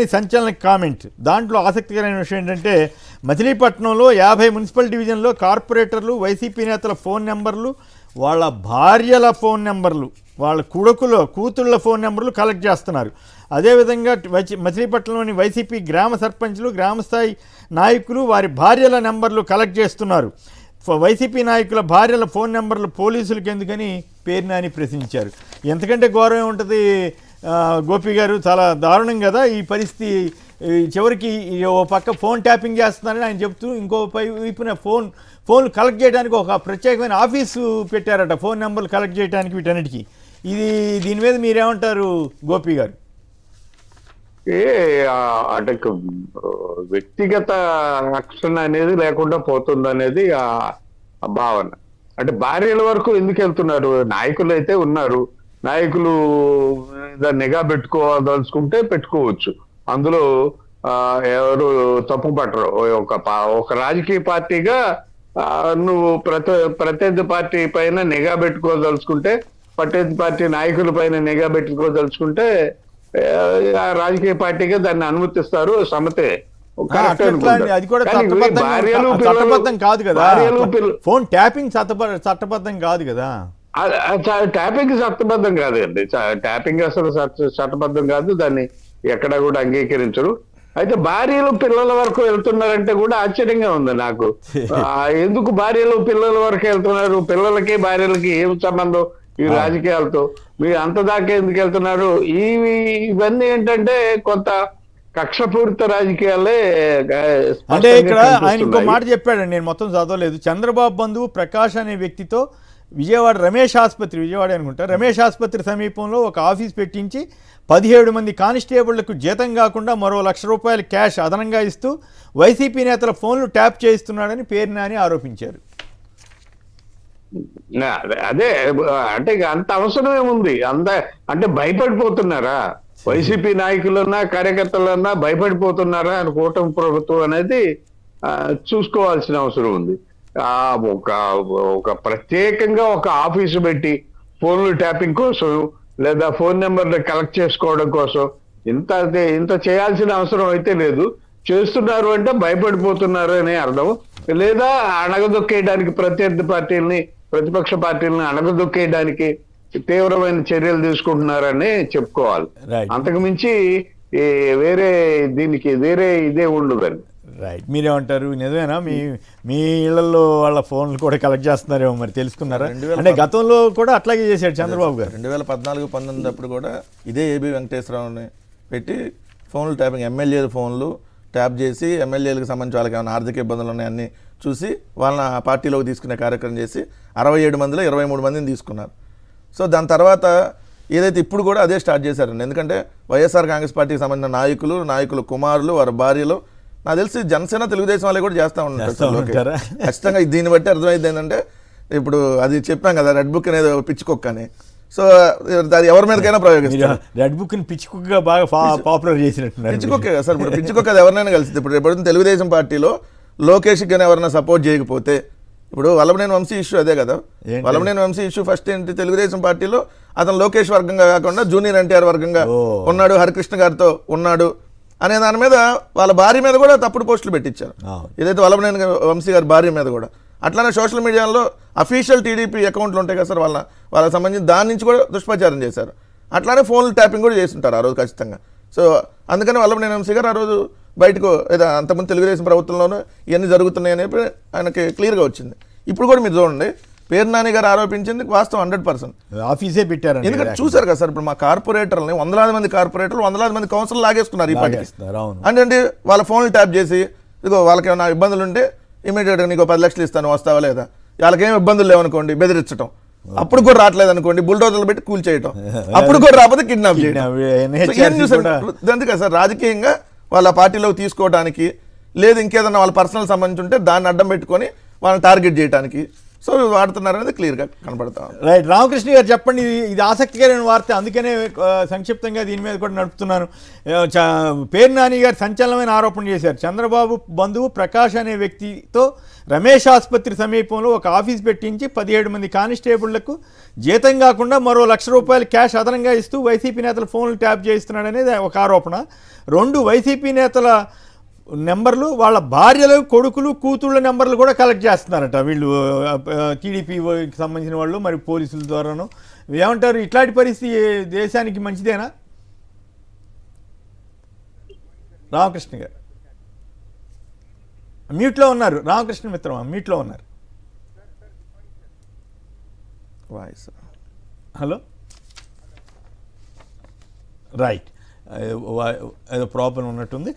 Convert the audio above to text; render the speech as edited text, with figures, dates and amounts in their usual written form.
సంచలన కామెంట్ దాంట్లో ఆసక్తికరమైన విషయం ఏంటంటే మచిలీపట్నంలో 50 మున్సిపల్ డివిజన్లో కార్పొరేటర్లు వైసీపీ నేతల ఫోన్ నెంబర్లు వాళ్ళ భార్యల ఫోన్ నెంబర్లు వాళ్ళ కూతుళ్ళ ఫోన్ నెంబర్లు కలెక్ట్ చేస్తున్నారు. అదేవిధంగా మచిలీపట్నంలోని వైసీపీ గ్రామ సర్పంచ్లు గ్రామస్థాయి నాయకులు వారి భార్యల నెంబర్లు కలెక్ట్ చేస్తున్నారు. వైసీపీ నాయకుల భార్యల ఫోన్ నెంబర్లు పోలీసులకు ఎందుకని పేర్నాని ప్రశ్నించారు. ఎంతకంటే ఘోరం ఉంటుంది గోపి గారు, చాలా దారుణం కదా ఈ పరిస్థితి. చివరికి ఓ పక్క ఫోన్ ట్యాపింగ్ చేస్తున్నారని ఆయన చెప్తూ ఇంకో వైపున ఫోన్ కలెక్ట్ చేయడానికి ఒక ప్రత్యేకమైన ఆఫీసు పెట్టారట ఫోన్ నెంబర్లు కలెక్ట్ చేయడానికి వీటన్నిటికీ. దీని మీద మీరేమంటారు గోపి గారు? అంటే వ్యక్తిగత రక్షణ అనేది లేకుండా పోతుంది అనేది ఆ భావన. అంటే భార్యల వరకు ఎందుకు వెళ్తున్నారు? నాయకులు అయితే ఉన్నారు, నాయకులు నిఘా పెట్టుకోదలుచుకుంటే పెట్టుకోవచ్చు, అందులో ఎవరు తప్పు పట్టరు. ఒక రాజకీయ పార్టీగా నువ్వు ప్రత్యర్థి పార్టీ పైన నిఘా పెట్టుకోదలుచుకుంటే, ప్రత్యర్థి పార్టీ నాయకుల పైన నిఘా పెట్టుకోదలుచుకుంటే రాజకీయ పార్టీగా దాన్ని అనుమతిస్తారు, సమతే. చట్టబద్ధం కాదు కదా, ఫోన్ ట్యాపింగ్ చట్టబద్ధం కాదు కదా. ట్యాపింగ్ చట్టబద్ధం కాదండి, ట్యాపింగ్ అసలు చట్టబద్ధం కాదు, దాన్ని ఎక్కడా కూడా అంగీకరించరు. అయితే భార్యలు పిల్లల వరకు వెళ్తున్నారంటే కూడా ఆశ్చర్యంగా ఉంది నాకు. ఎందుకు భార్యలు పిల్లల వరకు వెళ్తున్నారు? పిల్లలకి భార్యలకి ఏం సంబంధం ఈ రాజకీయాలతో? మీరు అంత దాకా ఎందుకు వెళ్తున్నారు? ఇవన్నీ ఏంటంటే కొంత కక్షపూరిత రాజకీయాలే. అంటే ఇక్కడ ఆయన ఇంకో మాట చెప్పాడండి, నేను మొత్తం చదవలేదు. చంద్రబాబు బంధువు ప్రకాష్ అనే వ్యక్తితో విజయవాడ రమేష్ ఆసుపత్రి సమీపంలో ఒక ఆఫీస్ పెట్టించి 17 మంది కానిస్టేబుళ్లకు జీతం కాకుండా మరో ₹1,00,000 క్యాష్ అదనంగా ఇస్తూ వైసీపీ నేతల ఫోన్లు ట్యాప్ చేస్తున్నాడని పేర్నాని ఆరోపించారు. అదే అంటే అంత అవసరం ఏముంది? అంటే భయపడిపోతున్నారా? వైసీపీ నాయకులన్నా కార్యకర్తలన్నా భయపడిపోతున్నారా అని కూటమి ప్రభుత్వం అనేది చూసుకోవాల్సిన అవసరం ఉంది. ఒక ప్రత్యేకంగా ఒక ఆఫీసు పెట్టి ఫోన్లు ట్యాపింగ్ కోసం లేదా ఫోన్ నెంబర్లు కలెక్ట్ చేసుకోవడం కోసం ఇంత చేయాల్సిన అవసరం అయితే లేదు. చేస్తున్నారు అంటే భయపడిపోతున్నారు అనే అర్థం. లేదా అణగదొక్కేయడానికి ప్రతిపక్ష పార్టీలని అణగదొక్కేయడానికి తీవ్రమైన చర్యలు తీసుకుంటున్నారని చెప్పుకోవాలి. అంతకు మించి దీనికి వేరే ఇదే ఉండదండి. రైట్, మీరేమంటారు? నిజమేనా మీ ఇళ్లలో వాళ్ళ ఫోన్లు కూడా కలెక్ట్ చేస్తున్నారేమో, మరి తెలుసుకున్నారా? అంటే గతంలో కూడా అట్లాగే చేశాడు చంద్రబాబు గారు. 2014-19 అప్పుడు కూడా ఇదే ఏబి వెంకటేశ్వరరావుని పెట్టి ఫోన్లు ట్యాపింగ్, ఎమ్మెల్యేల ఫోన్లు ట్యాప్ చేసి ఎమ్మెల్యేలకు సంబంధించి వాళ్ళకి ఏమైనా ఆర్థిక ఇబ్బందులు ఉన్నాయని చూసి వాళ్ళని ఆ పార్టీలోకి తీసుకునే కార్యక్రమం చేసి 67 మందిలో 23 మందిని తీసుకున్నారు. సో దాని తర్వాత ఏదైతే ఇప్పుడు కూడా అదే స్టార్ట్ చేశారండి. ఎందుకంటే వైఎస్ఆర్ కాంగ్రెస్ పార్టీకి సంబంధించిన నాయకులు కుమారులు వారి భార్యలు, నాకు తెలిసి జనసేన తెలుగుదేశం వాళ్ళే కూడా చేస్తూ ఉంటారు ఖచ్చితంగా. దీన్ని బట్టి అర్థమైంది ఏంటంటే, ఇప్పుడు అది చెప్పాం కదా రెడ్ బుక్ అనేది పిచ్చి కుక్క అని. సో అది ఎవరి మీదకైనా ప్రయోగిస్తారు. రెడ్ బుక్ ని పిచ్చి కుక్కగా బాగా పాపులర్ చేసినట్టు పిచ్చి కుక్కే కదా సార్. ఇప్పుడు పిచ్చి కుక్క అది ఎవరినైనా కలిసింది. ఇప్పుడు ఎప్పుడైతే తెలుగుదేశం పార్టీలో లోకేష్ కానీ ఎవరైనా సపోర్ట్ చేయకపోతే, ఇప్పుడు వల్లభనేని వంశీ ఇష్యూ అదే కదా. వల్లభనేని వంశీ ఇష్యూ ఫస్ట్ ఏంటి? తెలుగుదేశం పార్టీలో అతను లోకేష్ వర్గంగా కాకుండా జూనియర్ ఎన్టీఆర్ వర్గంగా ఉన్నాడు, హరికృష్ణ గారితో ఉన్నాడు అనే దాని మీద వాళ్ళ భార్య మీద కూడా తప్పుడు పోస్టులు పెట్టించారు. ఏదైతే వల్లభనేని వంశీ గారి భార్య మీద కూడా. అట్లానే సోషల్ మీడియాలో అఫీషియల్ టీడీపీ అకౌంట్లు ఉంటాయి కదా సార్, వాళ్ళకి సంబంధించి దాని నుంచి కూడా దుష్ప్రచారం చేశారు. అట్లానే ఫోన్లు ట్యాపింగ్ కూడా చేస్తుంటారు ఆ రోజు ఖచ్చితంగా. సో అందుకని వల్లభనేని వంశీ గారు ఆ రోజు బయటకు అంతకుముందు తెలుగుదేశం ప్రభుత్వంలోనూ ఇవన్నీ జరుగుతున్నాయి అని ఆయనకి క్లియర్గా వచ్చింది. ఇప్పుడు కూడా మీరు చూడండి, పేర్నాని గారు ఆరోపించింది వాస్తవం 100%. ఆఫీసే పెట్టారు. ఎందుకంటే చూసారు కదా సార్, ఇప్పుడు మా కార్పొరేటర్లని 100,000 మంది కార్పొరేటర్లు 100,000 మంది కౌన్సిల్ లాగేసుకున్నారు ఈ పార్టీకి. అంటే వాళ్ళ ఫోన్లు ట్యాప్ చేసి ఇదిగో వాళ్ళకి ఏమైనా ఇబ్బందులు ఉంటే ఇమీడియట్గా నీకు 10 లక్షలు ఇస్తాను వస్తావా లేదా, వాళ్ళకి ఏమి ఇబ్బందులు లేవనుకోండి బెదిరించడం, అప్పుడు కూడా రావట్లేదు అనుకోండి బుల్డోజర్లు పెట్టి కూల్ చేయడం, అప్పుడు కూడా రాకపోతే కిడ్నాప్ చేయడం. అందుకే సార్ రాజకీయంగా వాళ్ళ పార్టీలోకి తీసుకోవడానికి లేదు ఇంకేదన్నా వాళ్ళ పర్సనల్ సంబంధించి ఉంటే దాన్ని అడ్డం పెట్టుకొని వాళ్ళని టార్గెట్ చేయడానికి. సో వాడుతున్నారు అనేది క్లియర్గా కనబడతా ఉంది. రైట్. రామకృష్ణ గారు చెప్పండి, ఇది ఆసక్తికరమైన వార్త, అందుకనే సంక్షిప్తంగా దీని మీద కూడా నడుపుతున్నాను. పేరు నాని గారు సంచలనమైన ఆరోపణ చేశారు. చంద్రబాబు బంధువు ప్రకాష్ అనే వ్యక్తితో రమేష్ ఆసుపత్రి సమీపంలో ఒక ఆఫీస్ పెట్టించి 17 మంది కానిస్టేబుళ్లకు జీతం కాకుండా మరో ₹1,00,000 క్యాష్ అదనంగా ఇస్తూ వైసీపీ నేతల ఫోన్లు ట్యాప్ చేయిస్తున్నాడనేది ఒక ఆరోపణ. 2 వైసీపీ నేతల నెంబర్లు, వాళ్ళ భార్యలు, కొడుకులు, కూతుళ్ళ నెంబర్లు కూడా కలెక్ట్ చేస్తున్నారట వీళ్ళు, టీడీపీకి సంబంధించిన వాళ్ళు, మరి పోలీసుల ద్వారాను. ఏమంటారు, ఇట్లాంటి పరిస్థితి దేశానికి మంచిదేనా? రామకృష్ణ గారు మ్యూట్లో ఉన్నారు. రామకృష్ణ మిత్రమా మ్యూట్లో ఉన్నారు. Voice hello. రైట్, ఏదో ప్రాబ్లం ఉన్నట్టుంది.